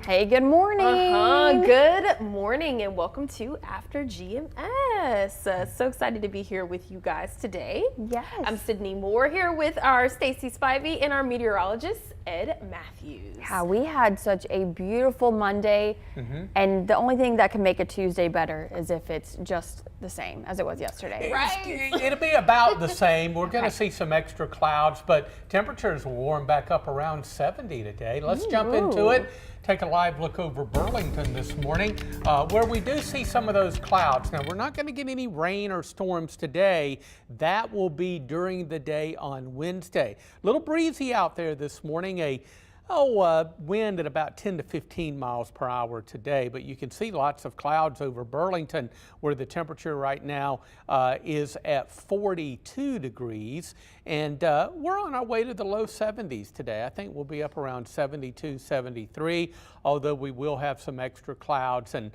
Hey, good morning. Good morning and welcome to After GMS. So excited to be here with you guys today. Yes. I'm Sydney Moore here with our Stacy Spivey and our meteorologist, Ed Matthews. Yeah, we had such a beautiful Monday, and the only thing that can make a Tuesday better is if it's just the same as it was yesterday. It'll be about the same. We're going to see some extra clouds, but temperatures will warm back up around 70 today. Let's jump into it. Take a live look over Burlington this morning, where we do see some of those clouds. Now, we're not going to get any rain or storms today. That will be during the day on Wednesday. A little breezy out there this morning. Wind at about 10 to 15 miles per hour today, but you can see lots of clouds over Burlington, where the temperature right now is at 42 degrees, and we're on our way to the low 70s today. I think we'll be up around 72, 73, although we will have some extra clouds, and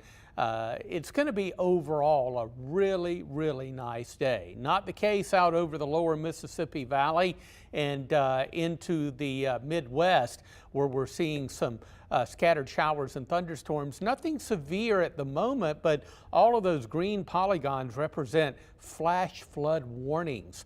it's going to be overall a really, really nice day. Not the case out over the lower Mississippi Valley and into the Midwest, where we're seeing some scattered showers and thunderstorms. Nothing severe at the moment, but all of those green polygons represent flash flood warnings.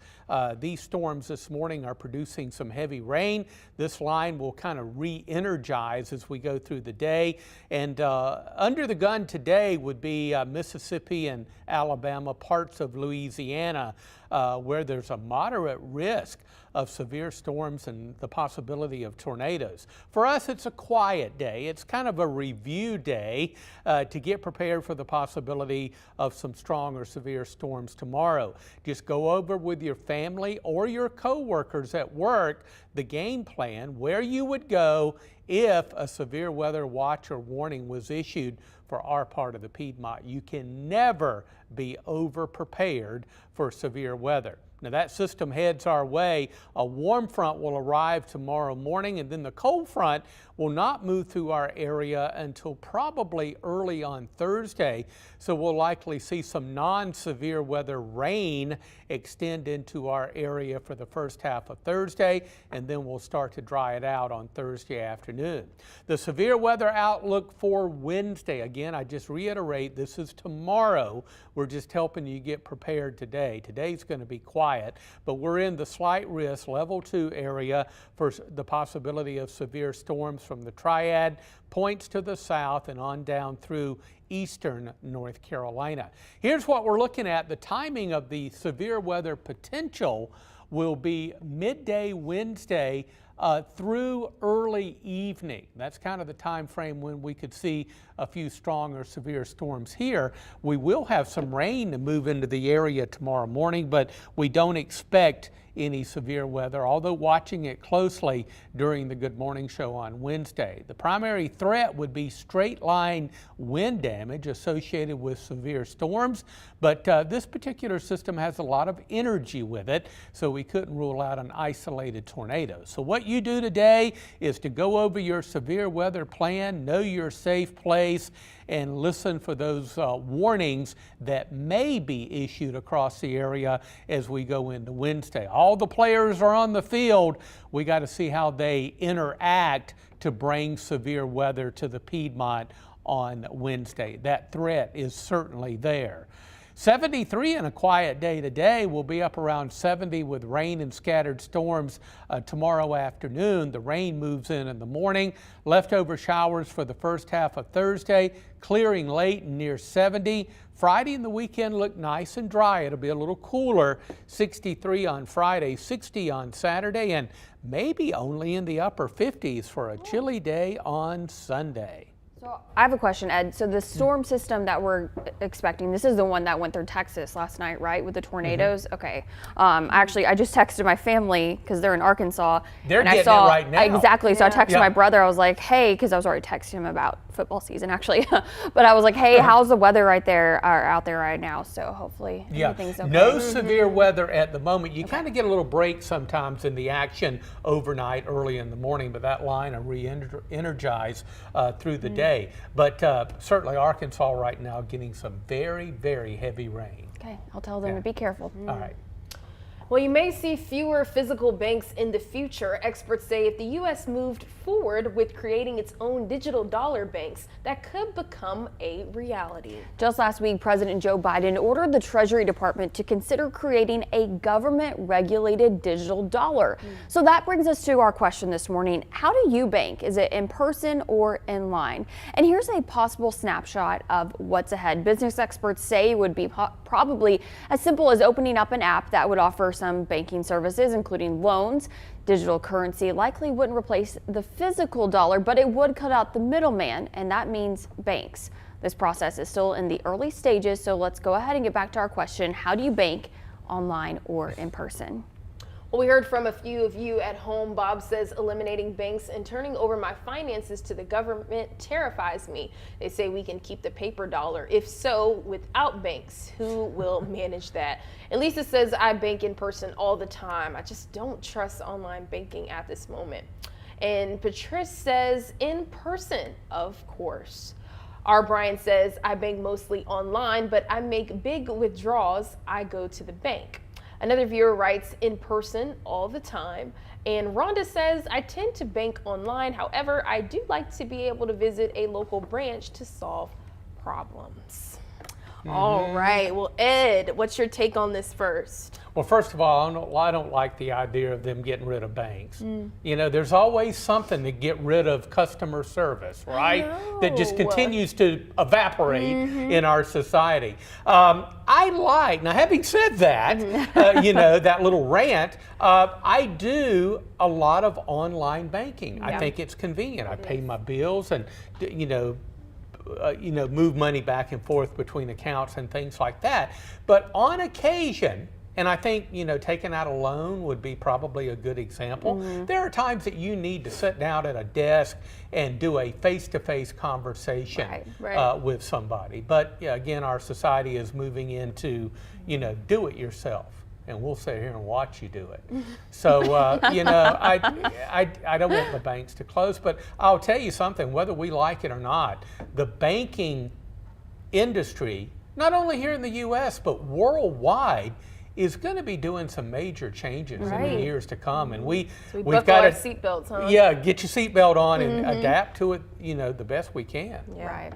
These storms this morning are producing some heavy rain. This line will kind of re-energize as we go through the day. And under the gun today would be Mississippi and Alabama, parts of Louisiana, where there's a moderate risk of severe storms and the possibility of tornadoes. For us, it's a quiet day. It's kind of a review day to get prepared for the possibility of some strong or severe storms tomorrow. Just go over with your family or your co-workers at work the game plan, where you would go if a severe weather watch or warning was issued for our part of the Piedmont. You can never be over prepared for severe weather. Now, that system heads our way. A warm front will arrive tomorrow morning, and then the cold front will not move through our area until probably early on Thursday. So we'll likely see some non-severe weather rain extend into our area for the first half of Thursday, and then we'll start to dry it out on Thursday afternoon. The severe weather outlook for Wednesday, again, I just reiterate, this is tomorrow. We're just helping you get prepared today. Today's going to be quiet, but we're in the slight risk level 2 area for the possibility of severe storms from the Triad points to the south and on down through eastern North Carolina. Here's what we're looking at. The timing of the severe weather potential will be midday Wednesday through early evening. That's kind of the time frame when we could see a few strong or severe storms here. We will have some rain to move into the area tomorrow morning, but we don't expect any severe weather, although watching it closely during the Good Morning Show on Wednesday. The primary threat would be straight line wind damage associated with severe storms, but this particular system has a lot of energy with it, so we couldn't rule out an isolated tornado. So what you do today is to go over your severe weather plan, know your safe place, and listen for those warnings that may be issued across the area as we go into Wednesday. All the players are on the field. We got to see how they interact to bring severe weather to the Piedmont on Wednesday. That threat is certainly there. 73 and a quiet day today. Will be up around 70 with rain and scattered storms tomorrow afternoon. The rain moves in the morning. Leftover showers for the first half of Thursday, clearing late and near 70. Friday and the weekend look nice and dry. It'll be a little cooler. 63 on Friday, 60 on Saturday, and maybe only in the upper 50s for a chilly day on Sunday. So I have a question, Ed. So the storm system that we're expecting, this is the one that went through Texas last night, right, with the tornadoes? Okay. Actually, I just texted my family because they're in Arkansas. They're and getting I saw, it right now. Exactly. So I texted my brother. I was like, hey, because I was already texting him about football season, actually. But I was like, hey, how's the weather right there, or out there right now? So hopefully everything's okay. No severe weather at the moment. You kind of get a little break sometimes in the action overnight, early in the morning, but that line will re-energize through the day. But certainly Arkansas right now getting some very, very heavy rain. Okay, I'll tell them to be careful. All right. Well, you may see fewer physical banks in the future. Experts say if the U.S. moved forward with creating its own digital dollar banks, that could become a reality. Just last week, President Joe Biden ordered the Treasury Department to consider creating a government-regulated digital dollar. So that brings us to our question this morning. How do you bank? Is it in person or in line? And here's a possible snapshot of what's ahead. Business experts say it would be probably as simple as opening up an app that would offer some banking services, including loans. Digital currency likely wouldn't replace the physical dollar, but it would cut out the middleman, and that means banks. This process is still in the early stages, so let's go ahead and get back to our question. How do you bank, online or in person? Well, we heard from a few of you at home. Bob says eliminating banks and turning over my finances to the government terrifies me. They say we can keep the paper dollar. If so, without banks, who will manage that? And Lisa says I bank in person all the time. I just don't trust online banking at this moment. And Patrice says in person, of course. R. Brian says I bank mostly online, but I make big withdrawals. I go to the bank. Another viewer writes in person all the time. And Rhonda says, I tend to bank online. However, I do like to be able to visit a local branch to solve problems. All right. Well, Ed, what's your take on this first? Well, first of all, I don't like the idea of them getting rid of banks. You know, there's always something to get rid of customer service, right? That just continues to evaporate in our society. Now having said that, you know, that little rant, I do a lot of online banking. I think it's convenient. I pay my bills and, you know, move money back and forth between accounts and things like that. But on occasion, and I think, you know, taking out a loan would be probably a good example. There are times that you need to sit down at a desk and do a face-to-face conversation with somebody. But yeah, again, our society is moving into, you know, do it yourself. And we'll sit here and watch you do it. So, you know, I don't want the banks to close, but I'll tell you something, whether we like it or not, the banking industry, not only here in the U.S., but worldwide, is going to be doing some major changes in the years to come. And we've got our seatbelts, huh? Yeah, get your seatbelt on and adapt to it, you know, the best we can. Right.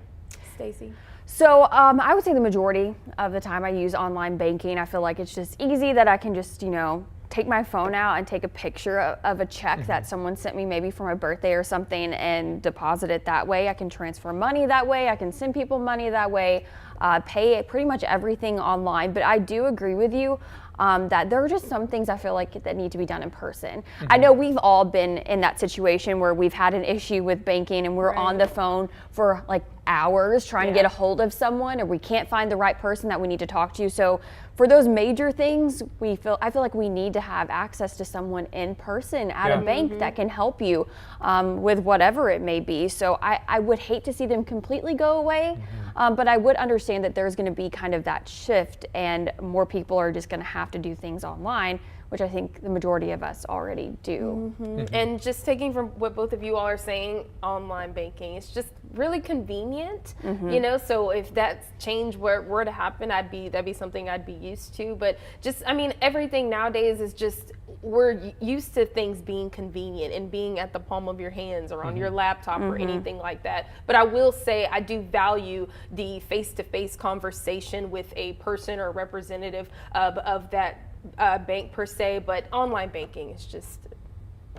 Stacey? So I would say the majority of the time I use online banking. I feel like it's just easy that I can just, you know, take my phone out and take a picture of a check that someone sent me maybe for my birthday or something and deposit it that way. I can transfer money that way. I can send people money that way, pay pretty much everything online. But I do agree with you that there are just some things I feel like that need to be done in person. I know we've all been in that situation where we've had an issue with banking and we're on the phone for like hours trying to get a hold of someone, or we can't find the right person that we need to talk to. So for those major things, I feel like we need to have access to someone in person at a bank that can help you with whatever it may be. So I would hate to see them completely go away, but I would understand that there's going to be kind of that shift and more people are just going to have to do things online, which I think the majority of us already do. And just taking from what both of you all are saying, online banking, it's just really convenient, you know, so if that change were to happen, that'd be something I'd be used to. But just, I mean, everything nowadays is just, we're used to things being convenient and being at the palm of your hands or on your laptop or anything like that. But I will say I do value the face-to-face conversation with a person or representative of that bank per se, but online banking is just,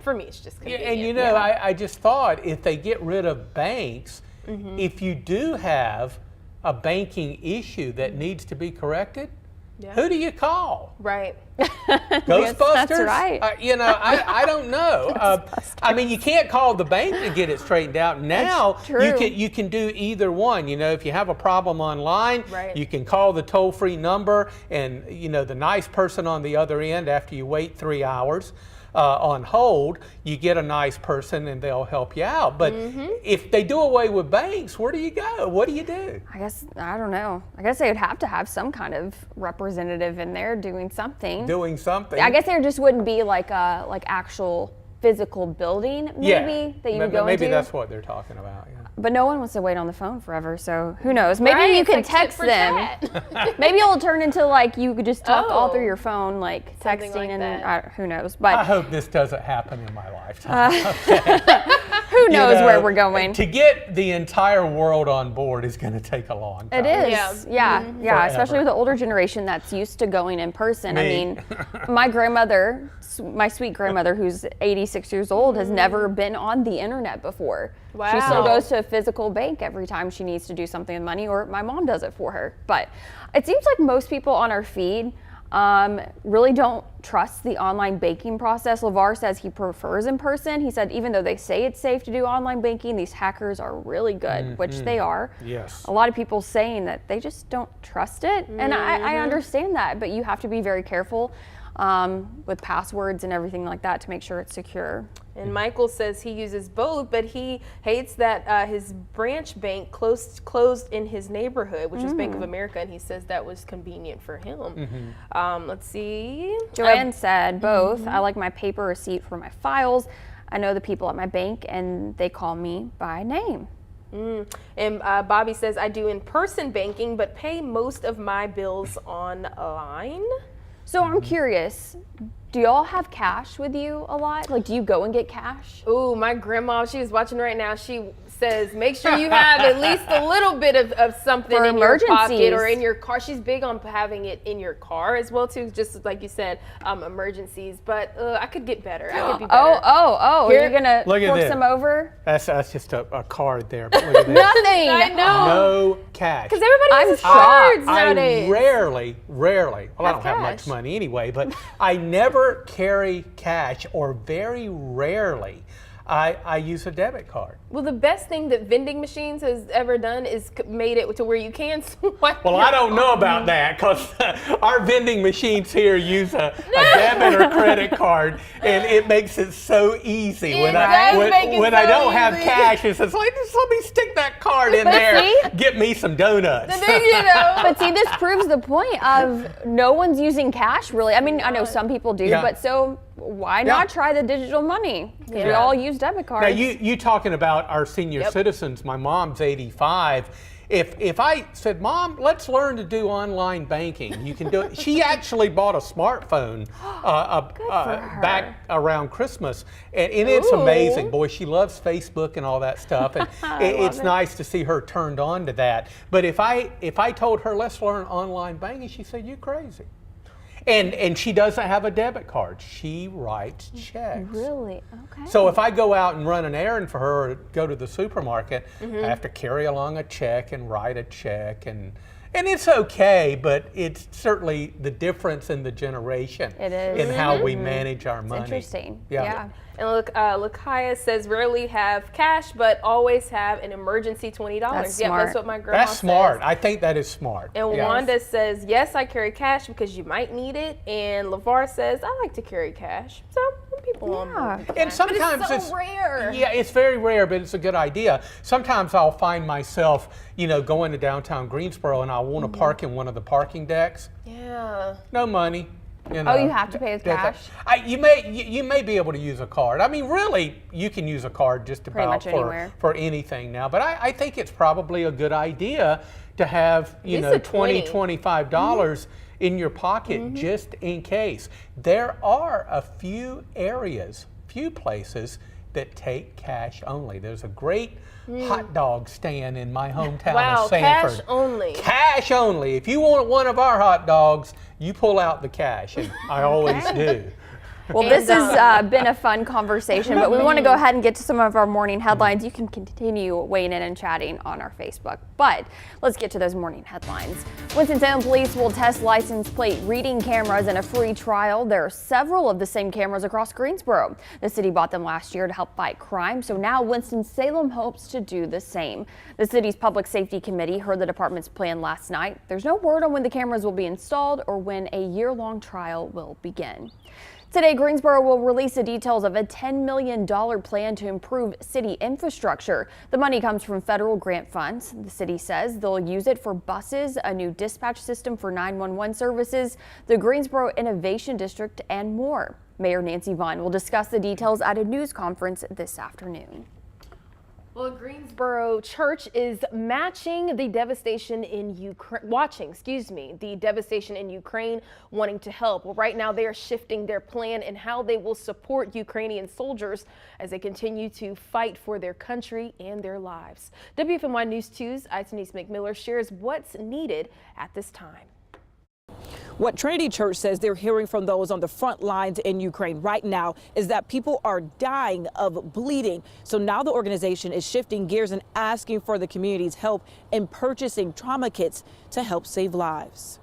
for me, it's just convenient. And you know, I just thought if they get rid of banks, if you do have a banking issue that needs to be corrected, who do you call? Right. Ghostbusters? That's right. You know, I don't know. I mean, you can't call the bank to get it straightened out. Now you can do either one. You know, if you have a problem online, you can call the toll-free number, and you know, the nice person on the other end, after you wait 3 hours on hold, you get a nice person and they'll help you out. But if they do away with banks, where do you go? What do you do? I guess, I don't know. I guess they would have to have some kind of representative in there doing something. Doing something. I guess there just wouldn't be like a actual physical building maybe that you would go into. Maybe that's what they're talking about. Yeah. But no one wants to wait on the phone forever, so who knows? Maybe Right, you it's can like tit text for them. tat. Maybe it'll turn into like you could just talk all Oh. through your phone, like Something texting, like and that. who knows? I But hope this doesn't happen in my lifetime. who knows You know, where we're going? To get the entire world on board is going to take a long time. It is, Yeah. yeah, especially Forever. with the older generation that's used to going in person. I Me. mean, my grandmother, my sweet grandmother, who's 86 years old, has never been on the internet before. She still Wow. goes to a physical bank every time she needs to do something with money, or my mom does it for her. But it seems like most people on our feed really don't trust the online banking process. LeVar says he prefers in person. He said even though they say it's safe to do online banking, these hackers are really good, which they are. Yes. A lot of people saying that they just don't trust it. And I understand that, but you have to be very careful with passwords and everything like that to make sure it's secure. And Michael says he uses both, but he hates that his branch bank closed in his neighborhood, which is Bank of America, and he says that was convenient for him. Let's see. Joanne said both. I like my paper receipt for my files. I know the people at my bank and they call me by name. And Bobby says, I do in-person banking, but pay most of my bills online. So I'm curious, do y'all have cash with you a lot? Like, do you go and get cash? Ooh, my grandma, she is watching right now. She says, make sure you have at least a little bit of something For in your pocket emergencies. or in your car. She's big on having it in your car as well, too, just like you said, emergencies. But I could get better. I could be better. Oh, Here- are you gonna Look at force this. them over? That's just a card there. But look at this. Nothing. I know. No cash. Because everybody I'm uses shocked. cards I nowadays. rarely, well, I Have don't have much cash. money anyway, but I never carry cash, or very rarely I use a debit card. Well, the best thing that vending machines has ever done is made it to where you can swipe. Well, I don't know about that, because our vending machines here use a debit or credit card, and it makes it so easy. It When does make it I so don't have easy. cash, it's just like, just let me stick that card in But there, see? get me some donuts. You know. But see, this proves the point of no one's using cash really. I mean, I know some people do, Yeah. but so why not try the digital money? Because we Yeah. all use debit cards. Now, you talking about our senior Yep. citizens, my mom's 85. If I said, Mom, let's learn to do online banking, you can do it. She actually bought a smartphone her. back around Christmas, and it's Ooh. amazing. Boy, she loves Facebook and all that stuff, and it's nice to see her turned on to that. But if I told her, let's learn online banking, she said, you crazy. And she doesn't have a debit card. She writes checks. Really? Okay. So if I go out and run an errand for her or go to the supermarket, I have to carry along a check and write a check, and it's okay, but it's certainly the difference in the generation. It is. In how we manage our money. Interesting. Yeah. Yeah. And look, Lakaya says rarely have cash, but always have an emergency $20. That's Yeah, smart. that's what my grandma That's smart. says. I think that is smart. And Yeah. Wanda says, yes, I carry cash because you might need it. And LeVar says, I like to carry cash. So some people on board with And cash. But sometimes it's so rare. Yeah, it's very rare, but it's a good idea. Sometimes I'll find myself, going to downtown Greensboro, and I want to park in one of the parking decks. Yeah. No money. You have to pay with cash? You may be able to use a card. I mean, really, you can use a card just Pretty about much anywhere. for anything now. But I think it's probably a good idea to have least a $20, $20. $25 in your pocket just in case. There are a few places that take cash only. There's a great hot dog stand in my hometown Wow, of Sanford. cash only. Cash only. If you want one of our hot dogs, you pull out the cash, and I always do. Well, this has been a fun conversation, but we want to go ahead and get to some of our morning headlines. You can continue weighing in and chatting on our Facebook, but let's get to those morning headlines. Winston-Salem police will test license plate reading cameras in a free trial. There are several of the same cameras across Greensboro. The city bought them last year to help fight crime, so now Winston-Salem hopes to do the same. The city's public safety committee heard the department's plan last night. There's no word on when the cameras will be installed or when a year-long trial will begin. Today, Greensboro will release the details of a $10 million plan to improve city infrastructure. The money comes from federal grant funds. The city says they'll use it for buses, a new dispatch system for 911 services, the Greensboro Innovation District, and more. Mayor Nancy Vaughn will discuss the details at a news conference this afternoon. Well, Greensboro Church is watching the devastation in Ukraine, wanting to help. Well, right now they are shifting their plan and how they will support Ukrainian soldiers as they continue to fight for their country and their lives. WFMY News 2's Denise McMiller shares what's needed at this time. What Trinity Church says they're hearing from those on the front lines in Ukraine right now is that people are dying of bleeding. So now the organization is shifting gears and asking for the community's help in purchasing trauma kits to help save lives.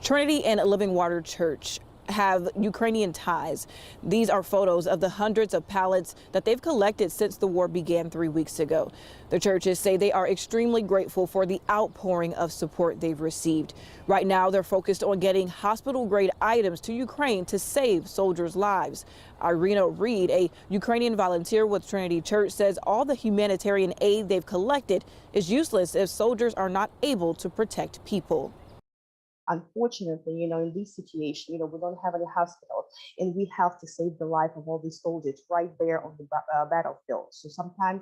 Trinity and Living Water Church have Ukrainian ties. These are photos of the hundreds of pallets that they've collected since the war began 3 weeks ago. The churches say they are extremely grateful for the outpouring of support they've received. Right now, they're focused on getting hospital-grade items to Ukraine to save soldiers' lives. Irina Reed, a Ukrainian volunteer with Trinity Church, says all the humanitarian aid they've collected is useless if soldiers are not able to protect people. Unfortunately, in this situation, we don't have any hospital, and we have to save the life of all these soldiers right there on the battlefield. So sometimes,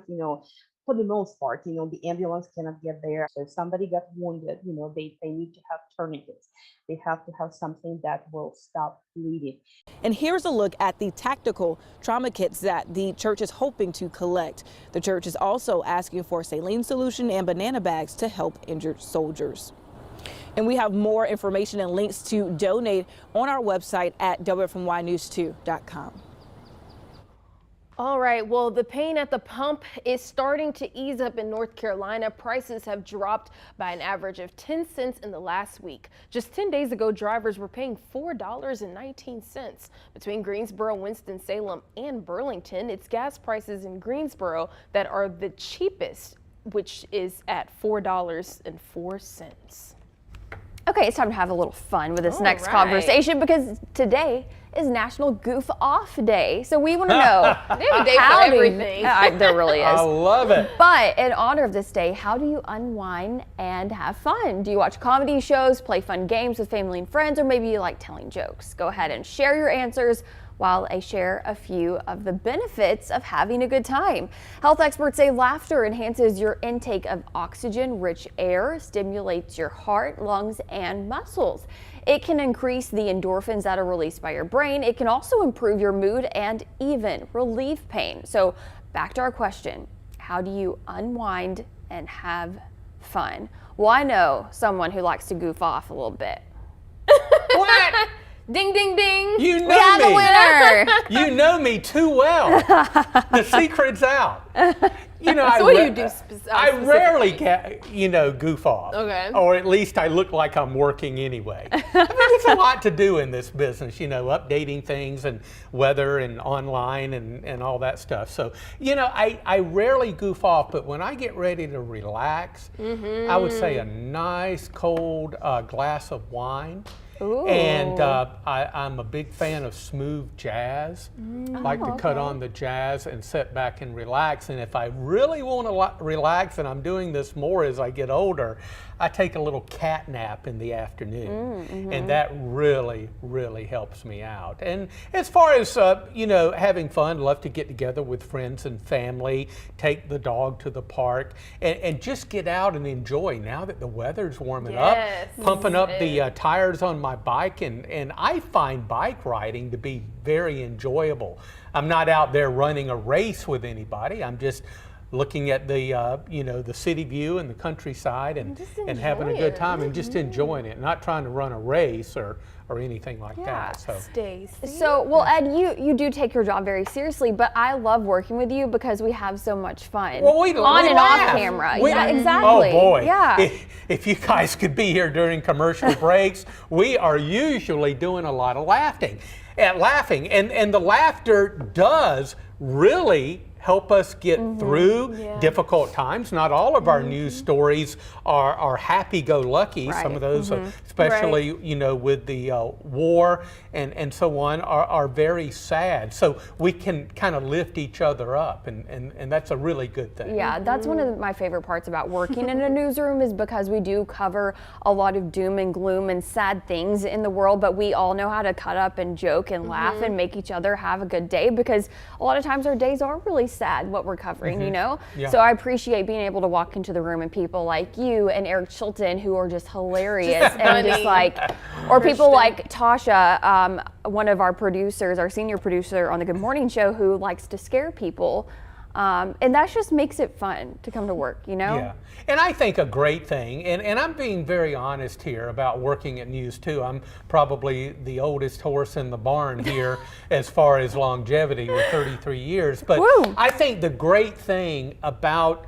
for the most part, the ambulance cannot get there. So if somebody got wounded, they need to have tourniquets. They have to have something that will stop bleeding. And here's a look at the tactical trauma kits that the church is hoping to collect. The church is also asking for saline solution and banana bags to help injured soldiers. And we have more information and links to donate on our website at WFMYnews2.com. All right, well, the pain at the pump is starting to ease up in North Carolina. Prices have dropped by an average of 10 cents in the last week. Just 10 days ago, drivers were paying $4.19. Between Greensboro, Winston-Salem, and Burlington, it's gas prices in Greensboro that are the cheapest, which is at $4.04. Okay, it's time to have a little fun with this next right. conversation because today is National Goof Off Day. So we want to know. They have a day for everything. There really is. I love it. But in honor of this day, how do you unwind and have fun? Do you watch comedy shows, play fun games with family and friends, or maybe you like telling jokes? Go ahead and share your answers while I share a few of the benefits of having a good time. Health experts say laughter enhances your intake of oxygen-rich air, stimulates your heart, lungs, and muscles. It can increase the endorphins that are released by your brain. It can also improve your mood and even relieve pain. So back to our question, how do you unwind and have fun? Well, I know someone who likes to goof off a little bit. What? Ding, ding, ding. You know We have me. a winner. You know me too well. The secret's out. So what do you do I rarely get, goof off. Okay. Or at least I look like I'm working anyway. I mean, there's a lot to do in this business, updating things and weather and online and all that stuff. So, I rarely goof off, but when I get ready to relax, I would say a nice cold glass of wine. Ooh. And I'm a big fan of smooth jazz. Like to cut on the jazz and sit back and relax. And if I really want to relax, and I'm doing this more as I get older, I take a little cat nap in the afternoon. And that really, really helps me out. And as far as, having fun, love to get together with friends and family, take the dog to the park, and just get out and enjoy now that the weather's warming up, pumping up the tires on my bike, and I find bike riding to be very enjoyable. I'm not out there running a race with anybody. I'm just looking at the the city view and the countryside and having a good time and just enjoying it, not trying to run a race or anything like that. So Well, Ed, you do take your job very seriously, but I love working with you because we have so much fun. Well, we on and laugh. off camera. We- Yeah, exactly. Oh boy. Yeah. If you guys could be here during commercial breaks, we are usually doing a lot of laughing. And the laughter does really help us get through difficult times. Not all of our news stories are happy-go-lucky. Right. Some of those, especially with the war and so on, are very sad. So we can kind of lift each other up, and that's a really good thing. Yeah, that's one of my favorite parts about working in a newsroom is because we do cover a lot of doom and gloom and sad things in the world, but we all know how to cut up and joke and laugh and make each other have a good day because a lot of times our days are really sad what we're covering, you know? Yeah. So I appreciate being able to walk into the room and people like you and Eric Chilton who are just hilarious and just like, or people like Tasha, one of our producers, our senior producer on the Good Morning Show, who likes to scare people. And that just makes it fun to come to work, you know? Yeah, and I think a great thing, and I'm being very honest here about working at News 2. I'm probably the oldest horse in the barn here as far as longevity with 33 years. But Woo. I think the great thing about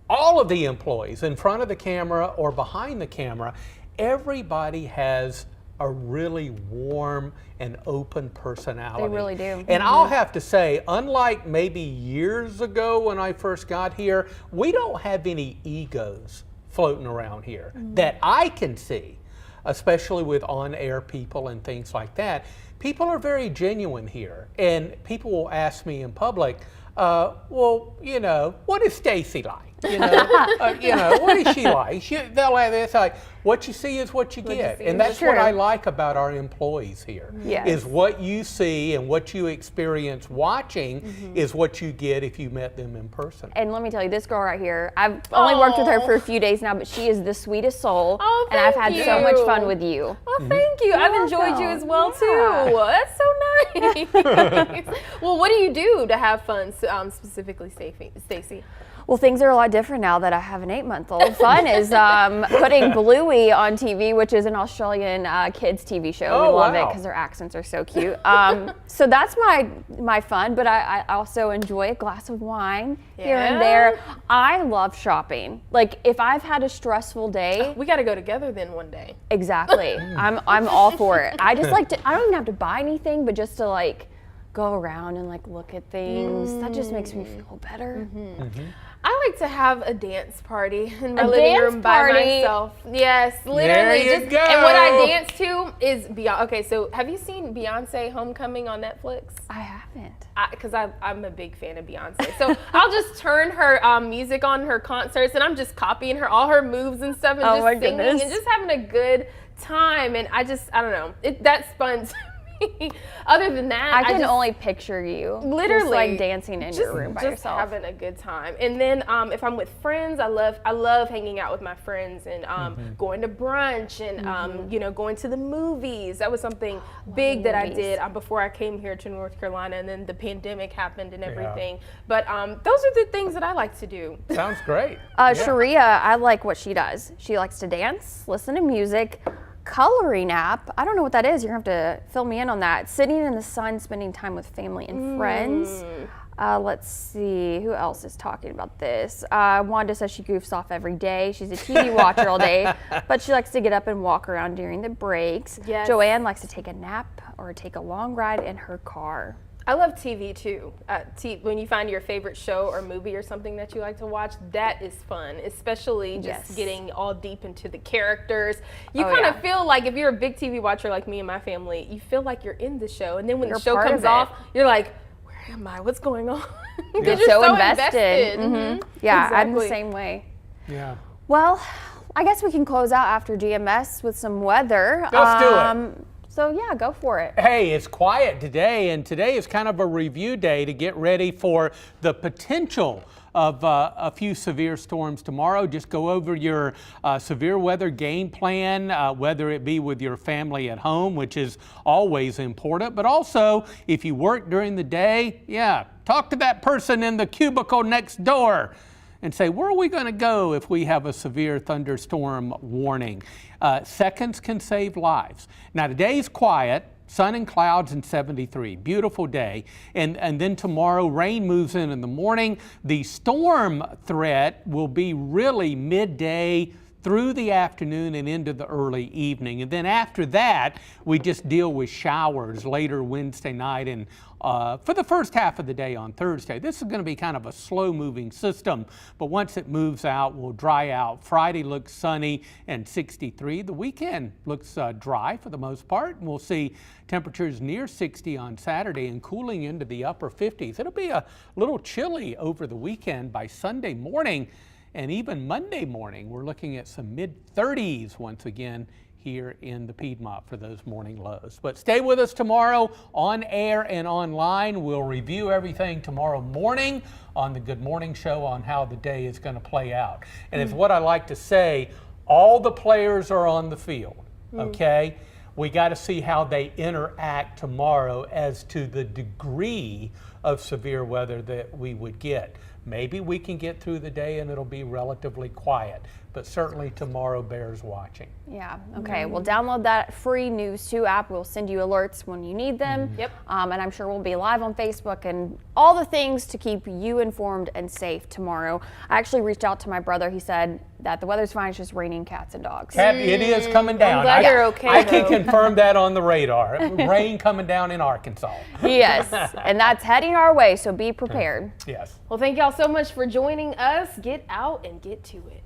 all of the employees in front of the camera or behind the camera, everybody has a really warm and open personality. They really do. And I'll have to say, unlike maybe years ago when I first got here, we don't have any egos floating around here that I can see, especially with on-air people and things like that. People are very genuine here, and people will ask me in public, well, you know, what is Stacy like? You know, what is she like? They'll have this like, what you see is what you get, and that's what I like about our employees here. Yes. Is what you see and what you experience watching is what you get if you met them in person. And let me tell you, this girl right here, I've only worked with her for a few days now, but she is the sweetest soul. Oh, and I've had thank so much you. fun with you. Oh, thank you. I've enjoyed you as well too. That's so nice. Well, what do you do to have fun, specifically, Stacey? Well, things are a lot different now that I have an 8-month-old. Fun is putting Bluey on TV, which is an Australian kids TV show. Oh, we love it wow. because their accents are so cute. So that's my fun, but I also enjoy a glass of wine here and there. I love shopping. Like if I've had a stressful day. We got to go together then one day. Exactly. I'm all for it. I just like to, I don't even have to buy anything, but just to like go around and like look at things. That just makes me feel better. I like to have a dance party in my A living dance room by party? myself. Yes, literally. There you go. And what I dance to is Beyonce. Okay, so have you seen Beyonce Homecoming on Netflix? I haven't. Because I'm a big fan of Beyonce. So I'll just turn her music on her concerts and I'm just copying all her moves and stuff and Oh just my singing goodness. and just having a good time. And I don't know, that's fun to me. Other than that, I can just, only picture you literally just like dancing in your room by just yourself. having a good time. And then if I'm with friends, I love hanging out with my friends and going to brunch and you know, going to the movies. That was something big that I did before I came here to North Carolina, and then the pandemic happened and everything. But those are the things that I like to do. Sounds great. Sharia, I like what she does. She likes to dance, listen to music. Coloring app, I don't know what that is. You're gonna have to fill me in on that. Sitting in the sun, spending time with family and friends. Let's see, who else is talking about this? Wanda says she goofs off every day. She's a TV watcher all day, but she likes to get up and walk around during the breaks. Yes. Joanne likes to take a nap or take a long ride in her car. I love TV too. When you find your favorite show or movie or something that you like to watch, that is fun, especially just getting all deep into the characters. You kind of feel like, if you're a big TV watcher like me and my family, you feel like you're in the show. And then when the show comes off, you're like, where am I? What's going on? You're so invested. Yeah, Exactly. I'm the same way. Yeah. Well, I guess we can close out after GMS with some weather. Let's do it. So yeah, go for it. Hey, it's quiet today, and today is kind of a review day to get ready for the potential of a few severe storms tomorrow. Just go over your severe weather game plan, whether it be with your family at home, which is always important, but also if you work during the day, talk to that person in the cubicle next door and say, where are we going to go if we have a severe thunderstorm warning? Seconds can save lives. Now today's quiet, sun and clouds and 73, beautiful day. And then tomorrow rain moves in the morning. The storm threat will be really midday through the afternoon and into the early evening. And then after that, we just deal with showers later Wednesday night and for the first half of the day on Thursday. This is going to be kind of a slow-moving system, but once it moves out, we'll dry out. Friday looks sunny and 63. The weekend looks dry for the most part, and we'll see temperatures near 60 on Saturday and cooling into the upper 50s. It'll be a little chilly over the weekend. By Sunday morning, And even Monday morning, we're looking at some mid-30s once again here in the Piedmont for those morning lows. But stay with us tomorrow on air and online. We'll review everything tomorrow morning on the Good Morning Show on how the day is going to play out. And it's what I like to say, all the players are on the field, okay? We got to see how they interact tomorrow as to the degree of severe weather that we would get. Maybe we can get through the day and it'll be relatively quiet, but certainly tomorrow bears watching. Yeah, okay, well download that free News 2 app. We'll send you alerts when you need them. Yep. And I'm sure we'll be live on Facebook and all the things to keep you informed and safe tomorrow. I actually reached out to my brother. He said that the weather's fine, it's just raining cats and dogs. It is coming down. glad you're okay, I can though. confirm that on the radar. Rain coming down in Arkansas. Yes, and that's heading our way, so be prepared. Yes. Well, thank y'all so much for joining us. Get out and get to it.